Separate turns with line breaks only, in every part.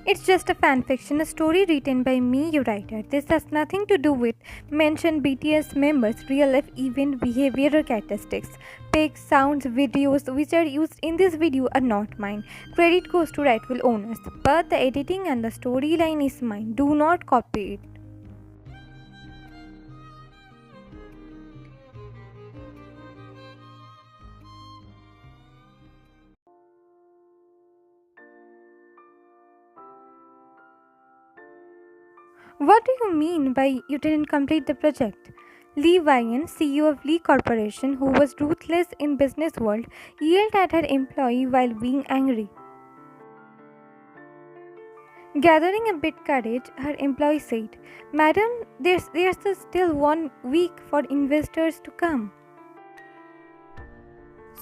It's just a fanfiction, a story written by me, your writer. This has nothing to do with mentioned BTS members, real life event behavioral characteristics. Pics, sounds, videos which are used in this video are not mine. Credit goes to rightful owners, but the editing and the storyline is mine. Do not copy it. What do you mean by you didn't complete the project? Lee Wyan, CEO of Lee Corporation, who was ruthless in business world, yelled at her employee while being angry. Gathering a bit courage, her employee said, "Madam, there's still 1 week for investors to come."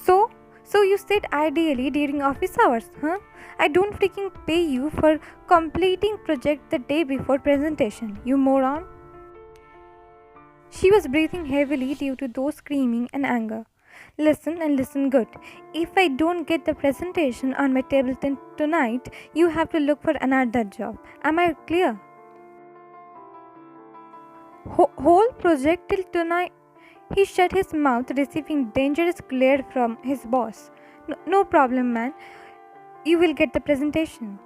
So, so you said ideally during office hours, huh? I don't freaking pay you for completing project the day before presentation, you moron. She was breathing heavily due to those screaming and anger. Listen and listen good. If I don't get the presentation on my table tonight, you have to look for another job. Am I clear? Whole project till tonight. He shut his mouth, receiving dangerous glare from his boss. No problem, man. You will get the presentation.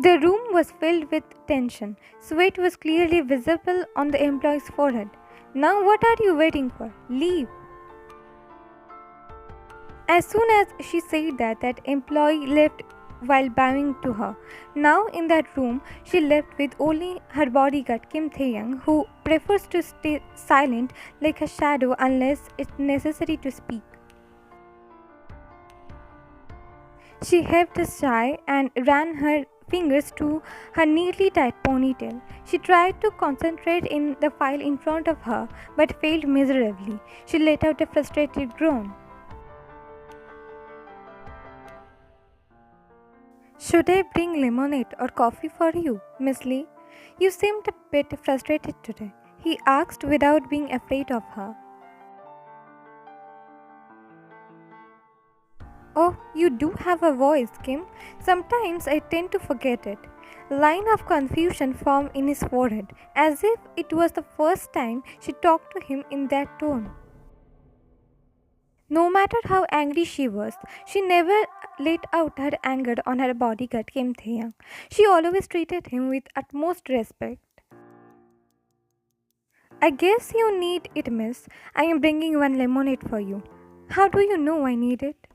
The room was filled with tension. Sweat was clearly visible on the employee's forehead. Now what are you waiting for? Leave. As soon as she said that employee left while bowing to her. Now in that room, she left with only her bodyguard Kim Taehyung, who prefers to stay silent like a shadow unless it's necessary to speak. She heaved a sigh and ran her fingers to her neatly tied ponytail. She tried to concentrate in the file in front of her but failed miserably. She let out a frustrated groan. Should I bring lemonade or coffee for you, Miss Lee? You seemed a bit frustrated today, he asked without being afraid of her. Oh, you do have a voice, Kim. Sometimes I tend to forget it. Line of confusion formed in his forehead, as if it was the first time she talked to him in that tone. No matter how angry she was, she never let out her anger on her bodyguard Kim Taehyung. She always treated him with utmost respect. I guess you need it, miss. I am bringing one lemonade for you. How do you know I need it?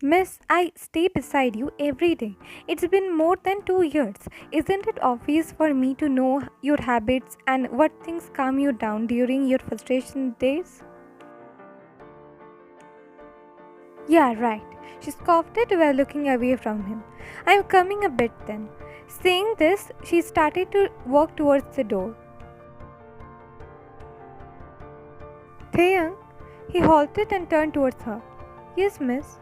Miss, I stay beside you every day. It's been more than 2 years. Isn't it obvious for me to know your habits and what things calm you down during your frustration days? Yeah, right. She scoffed it while looking away from him. I'm coming a bit then. Saying this, she started to walk towards the door. Taehyung, he halted and turned towards her. Yes, miss.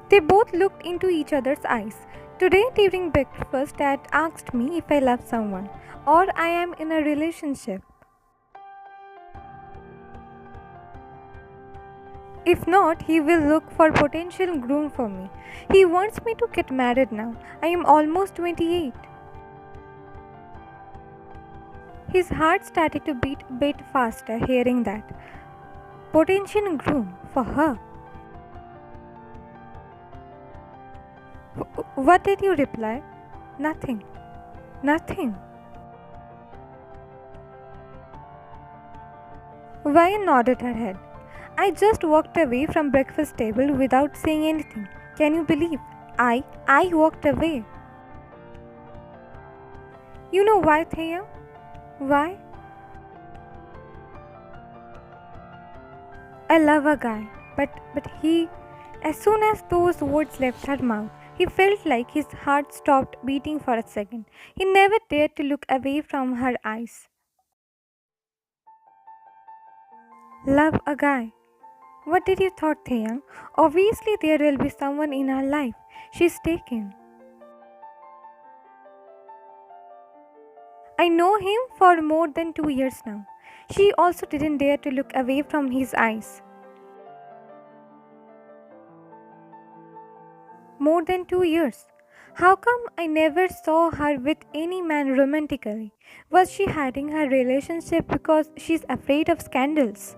They both looked into each other's eyes. Today during breakfast, Dad asked me if I love someone or I am in a relationship. If not, he will look for potential groom for me. He wants me to get married now. I am almost 28. His heart started to beat a bit faster hearing that. Potential groom for her. What did you reply? Nothing. Nothing. Ryan nodded her head. I just walked away from breakfast table without saying anything. Can you believe? I walked away. You know why, Thea? Why? I love a guy, but he, as soon as those words left her mouth, he felt like his heart stopped beating for a second. He never dared to look away from her eyes. Love a guy. What did you thought, Taehyung? Obviously there will be someone in her life. She's taken. I know him for more than 2 years now. She also didn't dare to look away from his eyes. More than 2 years. How come I never saw her with any man romantically? Was she hiding her relationship because she's afraid of scandals?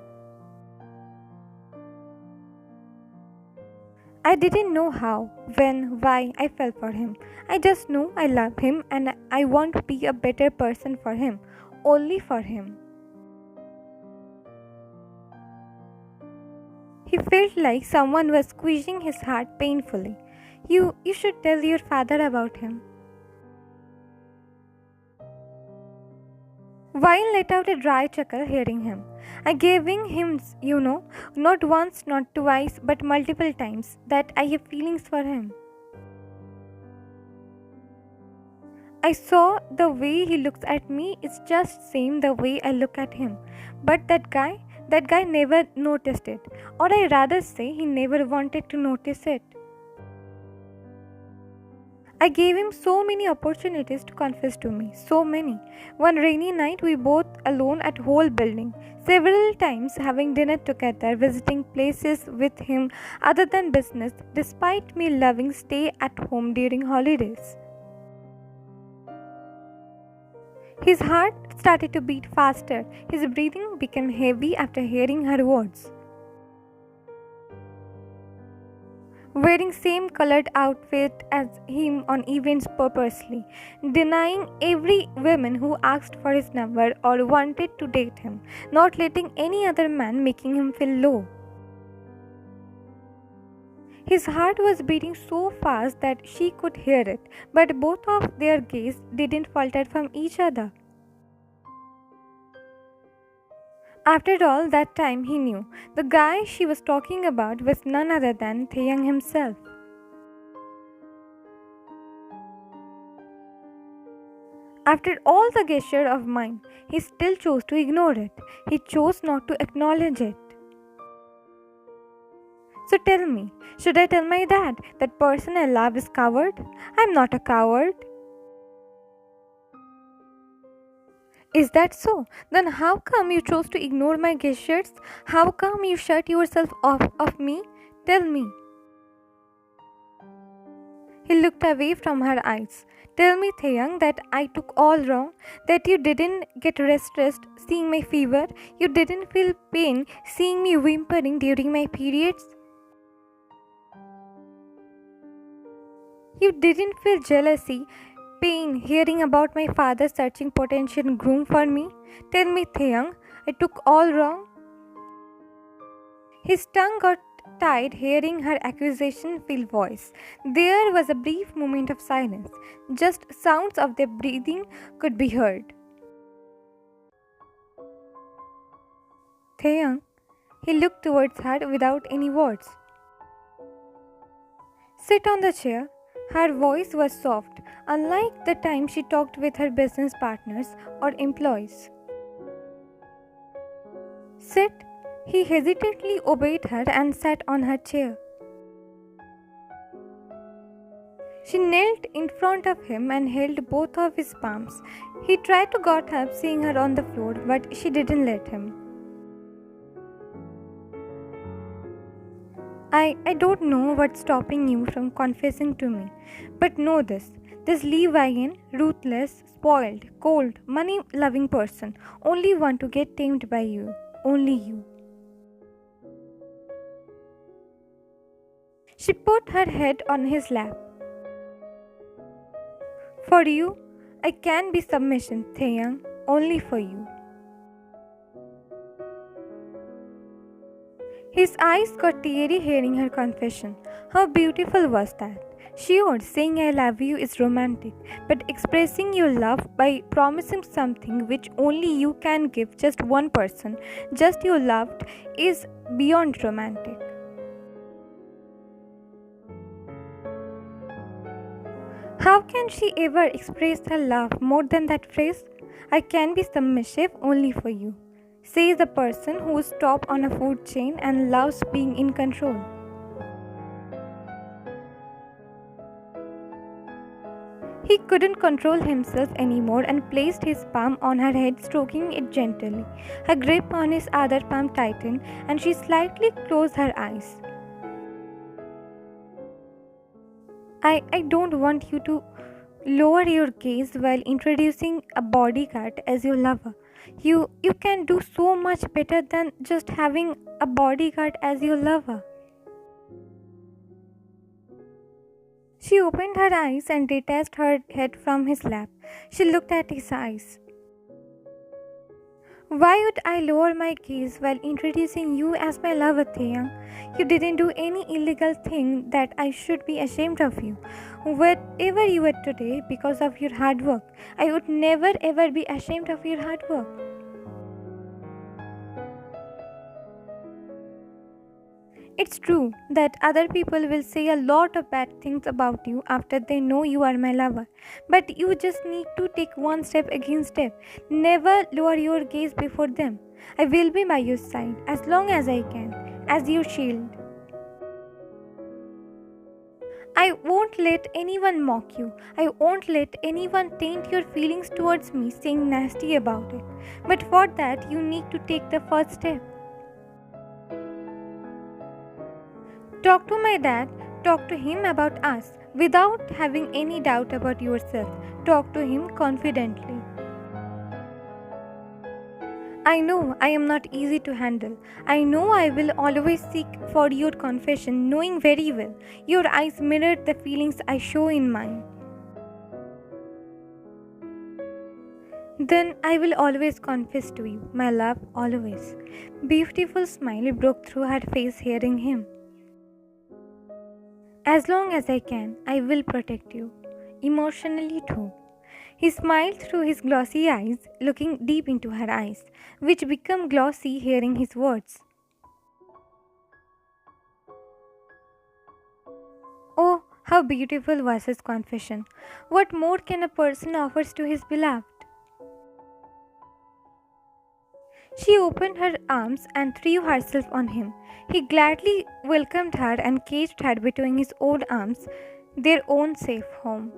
I didn't know how, when, why I fell for him. I just knew I love him and I want to be a better person for him. Only for him. He felt like someone was squeezing his heart painfully. You should tell your father about him. Vine let out a dry chuckle hearing him. I gave him hints, not once, not twice, but multiple times, that I have feelings for him. I saw the way he looks at me is just same the way I look at him. But that guy never noticed it. Or I rather say he never wanted to notice it. I gave him so many opportunities to confess to me, so many. One rainy night we both alone at whole building, several times having dinner together, visiting places with him other than business, despite me loving stay at home during holidays. His heart started to beat faster, his breathing became heavy after hearing her words. Wearing same colored outfit as him on events purposely, denying every woman who asked for his number or wanted to date him, not letting any other man making him feel low. His heart was beating so fast that she could hear it, but both of their gaze didn't falter from each other. After all that time, he knew the guy she was talking about was none other than Taehyung himself. After all the gesture of mine, he still chose to ignore it. He chose not to acknowledge it. So tell me, should I tell my dad that person I love is coward? I'm not a coward. Is that so? Then how come you chose to ignore my gestures? How come you shut yourself off of me? Tell me. He looked away from her eyes. Tell me, Taehyung, that I took all wrong, that you didn't get restless seeing my fever, you didn't feel pain seeing me whimpering during my periods. You didn't feel jealousy, pain hearing about my father searching potential groom for me. Tell me, Taehyung, I took all wrong. His tongue got tied hearing her accusation-filled voice. There was a brief moment of silence. Just sounds of their breathing could be heard. Taehyung, he looked towards her without any words. Sit on the chair. Her voice was soft, unlike the time she talked with her business partners or employees. Sit. He hesitantly obeyed her and sat on her chair. She knelt in front of him and held both of his palms. He tried to get up, seeing her on the floor, but she didn't let him. I don't know what's stopping you from confessing to me, but know this Levian, ruthless, spoiled, cold, money-loving person only want to get tamed by you, only you. She put her head on his lap. For you, I can be submission, Taehyung, only for you. His eyes got teary hearing her confession. How beautiful was that? Sure, saying I love you is romantic, but expressing your love by promising something which only you can give just one person, just you loved, is beyond romantic. How can she ever express her love more than that phrase? I can be submissive only for you, says the person who is top on a food chain and loves being in control. He couldn't control himself anymore and placed his palm on her head, stroking it gently. Her grip on his other palm tightened, and she slightly closed her eyes. I don't want you to lower your gaze while introducing a bodyguard as your lover. You can do so much better than just having a bodyguard as your lover. She opened her eyes and detached her head from his lap. She looked at his eyes. Why would I lower my gaze while introducing you as my lover, Taehyung? You didn't do any illegal thing that I should be ashamed of you. Whatever you are today because of your hard work, I would never ever be ashamed of your hard work. It's true that other people will say a lot of bad things about you after they know you are my lover. But you just need to take one step against step. Never lower your gaze before them. I will be by your side as long as I can, as your shield. I won't let anyone mock you. I won't let anyone taint your feelings towards me saying nasty about it. But for that, you need to take the first step. Talk to my dad, talk to him about us without having any doubt about yourself. Talk to him confidently. I know I am not easy to handle. I know I will always seek for your confession, knowing very well your eyes mirror the feelings I show in mine. Then I will always confess to you, my love, always. Beautiful smile broke through her face hearing him. As long as I can, I will protect you. Emotionally too. He smiled through his glossy eyes, looking deep into her eyes, which became glossy hearing his words. Oh, how beautiful was his confession. What more can a person offer to his beloved? She opened her arms and threw herself on him. He gladly welcomed her and caged her between his own arms, their own safe home.